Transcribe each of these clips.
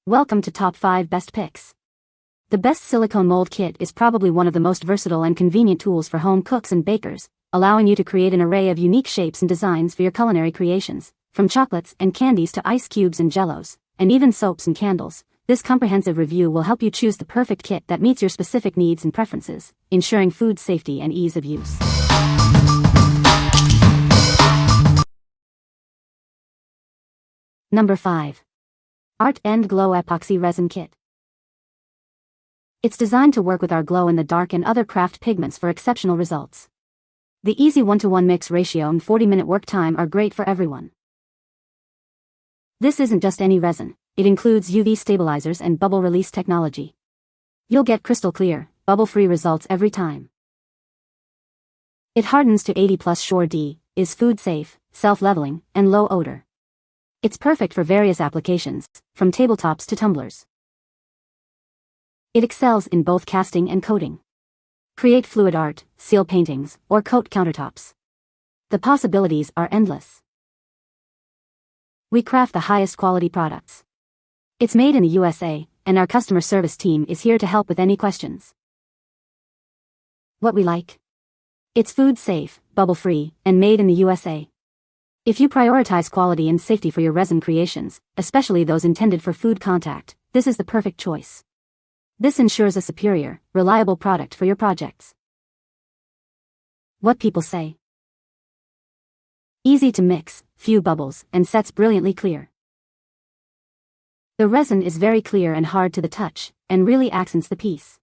Welcome to Top 5 Best Picks. The best silicone mold kit is probably one of the most versatile and convenient tools for home cooks and bakers, allowing you to create an array of unique shapes and designs for your culinary creations, from chocolates and candies to ice cubes and jellos, and even soaps and candles. This comprehensive review will help you choose the perfect kit that meets your specific needs and preferences, ensuring food safety and ease of use. Number 5. Art and Glow Epoxy Resin Kit. It's designed to work with our glow-in-the-dark and other craft pigments for exceptional results. The easy 1-to-1 mix ratio and 40-minute work time are great for everyone. This isn't just any resin, it includes UV stabilizers and bubble release technology. You'll get crystal clear, bubble-free results every time. It hardens to 80+ Sure D, is food safe, self-leveling, and low odor. It's perfect for various applications, from tabletops to tumblers. It excels in both casting and coating. Create fluid art, seal paintings, or coat countertops. The possibilities are endless. We craft the highest quality products. It's made in the USA, and our customer service team is here to help with any questions. What we like? It's food safe, bubble-free, and made in the USA. If you prioritize quality and safety for your resin creations, especially those intended for food contact, this is the perfect choice. This ensures a superior, reliable product for your projects. What people say. Easy to mix, few bubbles, and sets brilliantly clear. The resin is very clear and hard to the touch, and really accents the piece.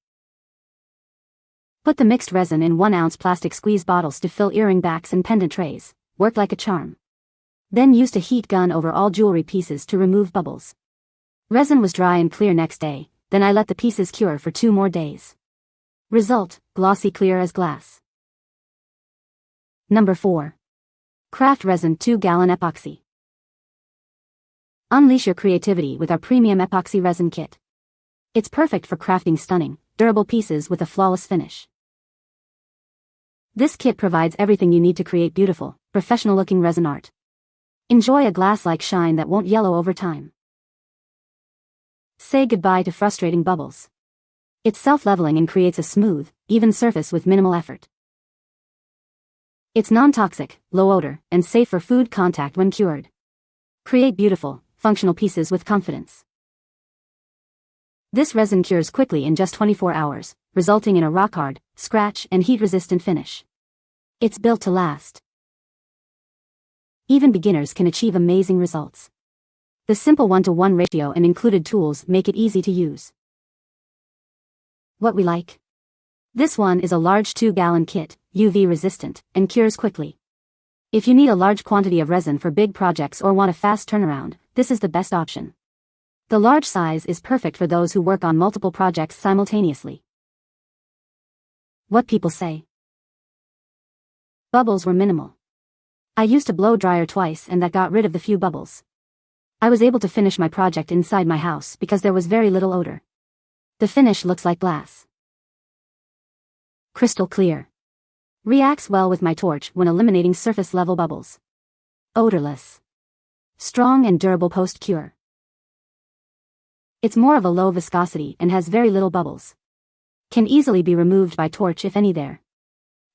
Put the mixed resin in 1-ounce plastic squeeze bottles to fill earring backs and pendant trays. Work like a charm. Then used a heat gun over all jewelry pieces to remove bubbles. Resin was dry and clear next day, then I let the pieces cure for 2 more days. Result, glossy clear as glass. Number 4. Craft Resin 2-gallon Epoxy. Unleash your creativity with our premium epoxy resin kit. It's perfect for crafting stunning, durable pieces with a flawless finish. This kit provides everything you need to create beautiful, professional-looking resin art. Enjoy a glass-like shine that won't yellow over time. Say goodbye to frustrating bubbles. It's self-leveling and creates a smooth, even surface with minimal effort. It's non-toxic, low odor, and safe for food contact when cured. Create beautiful, functional pieces with confidence. This resin cures quickly in just 24 hours, resulting in a rock-hard, scratch, and heat-resistant finish. It's built to last. Even beginners can achieve amazing results. The simple 1-to-1 ratio and included tools make it easy to use. What we like? This one is a large 2-gallon kit, UV resistant, and cures quickly. If you need a large quantity of resin for big projects or want a fast turnaround, this is the best option. The large size is perfect for those who work on multiple projects simultaneously. What people say. Bubbles were minimal. I used a blow dryer twice and that got rid of the few bubbles. I was able to finish my project inside my house because there was very little odor. The finish looks like glass. Crystal clear. Reacts well with my torch when eliminating surface level bubbles. Odorless. Strong and durable post-cure. It's more of a low viscosity and has very little bubbles. Can easily be removed by torch if any there.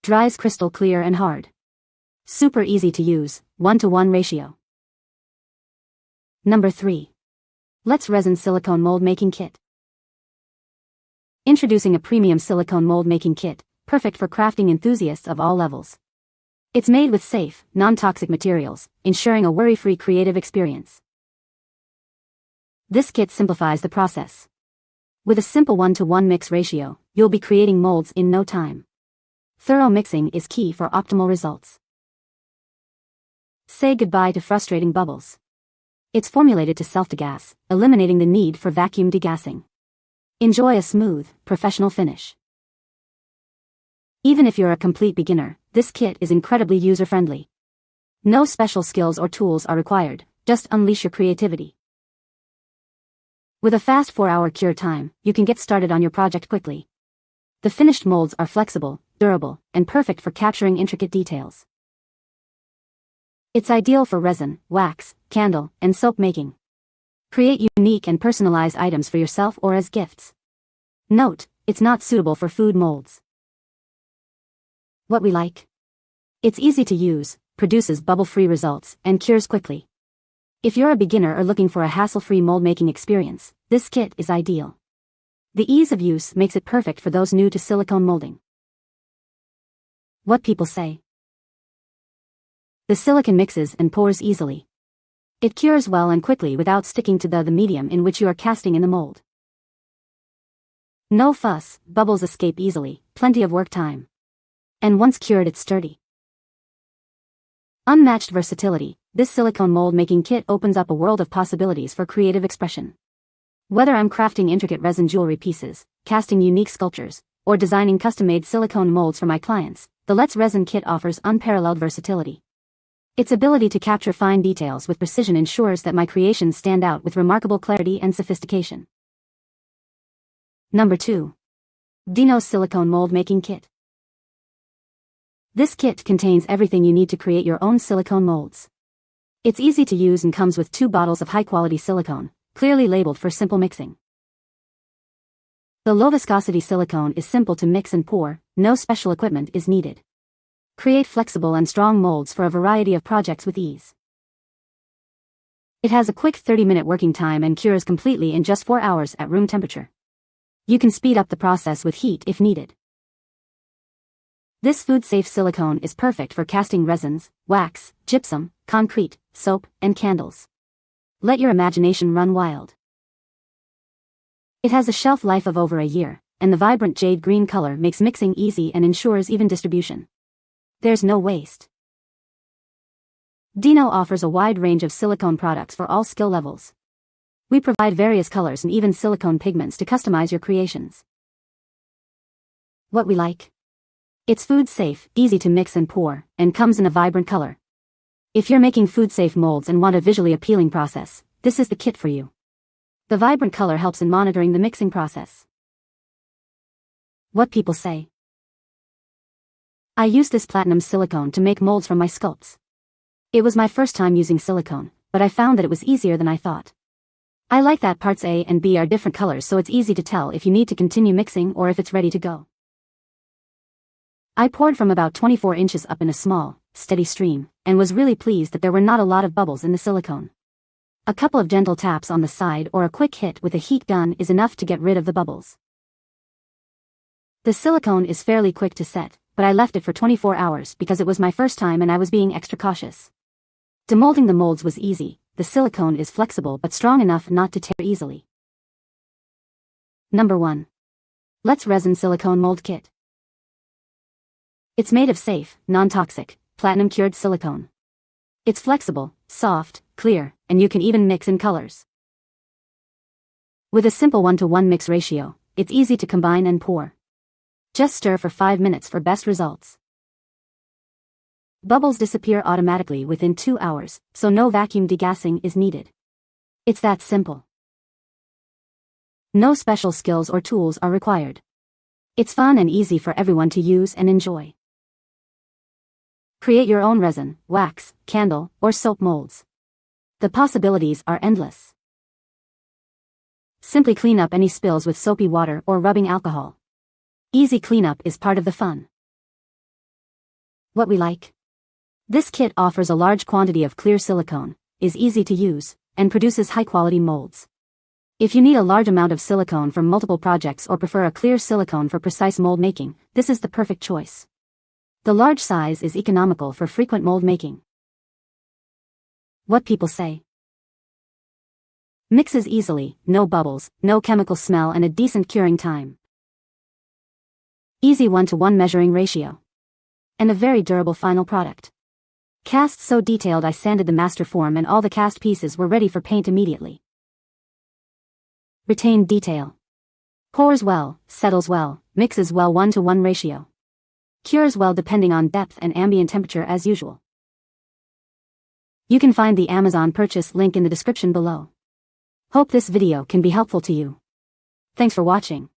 Dries crystal clear and hard. Super easy to use, 1-to-1 ratio. Number 3. Let's Resin Silicone Mold Making Kit. Introducing a premium silicone mold making kit, perfect for crafting enthusiasts of all levels. It's made with safe, non-toxic materials, ensuring a worry-free creative experience. This kit simplifies the process. With a simple 1-to-1 mix ratio, you'll be creating molds in no time. Thorough mixing is key for optimal results. Say goodbye to frustrating bubbles. It's formulated to self-degas, eliminating the need for vacuum degassing. Enjoy a smooth, professional finish. Even if you're a complete beginner, this kit is incredibly user-friendly. No special skills or tools are required, just unleash your creativity. With a fast 4-hour cure time, you can get started on your project quickly. The finished molds are flexible, durable, and perfect for capturing intricate details. It's ideal for resin, wax, candle, and soap making. Create unique and personalized items for yourself or as gifts. Note, it's not suitable for food molds. What we like. It's easy to use, produces bubble-free results, and cures quickly. If you're a beginner or looking for a hassle-free mold-making experience, this kit is ideal. The ease of use makes it perfect for those new to silicone molding. What people say. The silicone mixes and pours easily. It cures well and quickly without sticking to the medium in which you are casting in the mold. No fuss, bubbles escape easily, plenty of work time. And once cured it's sturdy. Unmatched versatility, this silicone mold making kit opens up a world of possibilities for creative expression. Whether I'm crafting intricate resin jewelry pieces, casting unique sculptures, or designing custom-made silicone molds for my clients, the Let's Resin kit offers unparalleled versatility. Its ability to capture fine details with precision ensures that my creations stand out with remarkable clarity and sophistication. Number 2. BBDINO Silicone Mold Making Kit. This kit contains everything you need to create your own silicone molds. It's easy to use and comes with 2 bottles of high-quality silicone, clearly labeled for simple mixing. The low-viscosity silicone is simple to mix and pour, no special equipment is needed. Create flexible and strong molds for a variety of projects with ease. It has a quick 30-minute working time and cures completely in just 4 hours at room temperature. You can speed up the process with heat if needed. This food-safe silicone is perfect for casting resins, wax, gypsum, concrete, soap, and candles. Let your imagination run wild. It has a shelf life of over a year, and the vibrant jade green color makes mixing easy and ensures even distribution. There's no waste. BBDINO offers a wide range of silicone products for all skill levels. We provide various colors and even silicone pigments to customize your creations. What we like. It's food safe, easy to mix and pour, and comes in a vibrant color. If you're making food-safe molds and want a visually appealing process, this is the kit for you. The vibrant color helps in monitoring the mixing process. What people say. I use this platinum silicone to make molds from my sculpts. It was my first time using silicone, but I found that it was easier than I thought. I like that parts A and B are different colors, so it's easy to tell if you need to continue mixing or if it's ready to go. I poured from about 24 inches up in a small, steady stream, and was really pleased that there were not a lot of bubbles in the silicone. A couple of gentle taps on the side or a quick hit with a heat gun is enough to get rid of the bubbles. The silicone is fairly quick to set, but I left it for 24 hours because it was my first time and I was being extra cautious. Demolding the molds was easy. The silicone is flexible but strong enough not to tear easily. Number 1. Let's Resin Silicone Mold Kit. It's made of safe, non-toxic, platinum-cured silicone. It's flexible, soft, clear, and you can even mix in colors. With a simple 1-to-1 mix ratio, it's easy to combine and pour. Just stir for 5 minutes for best results. Bubbles disappear automatically within 2 hours, so no vacuum degassing is needed. It's that simple. No special skills or tools are required. It's fun and easy for everyone to use and enjoy. Create your own resin, wax, candle, or soap molds. The possibilities are endless. Simply clean up any spills with soapy water or rubbing alcohol. Easy cleanup is part of the fun. What we like. This kit offers a large quantity of clear silicone, is easy to use, and produces high-quality molds. If you need a large amount of silicone for multiple projects or prefer a clear silicone for precise mold making, this is the perfect choice. The large size is economical for frequent mold making. What people say. Mixes easily, no bubbles, no chemical smell and a decent curing time. Easy 1-to-1 measuring ratio. And a very durable final product. Cast so detailed I sanded the master form and all the cast pieces were ready for paint immediately. Retained detail. Pours well, settles well, mixes well 1-to-1 ratio. Cures well depending on depth and ambient temperature as usual. You can find the Amazon purchase link in the description below. Hope this video can be helpful to you. Thanks for watching.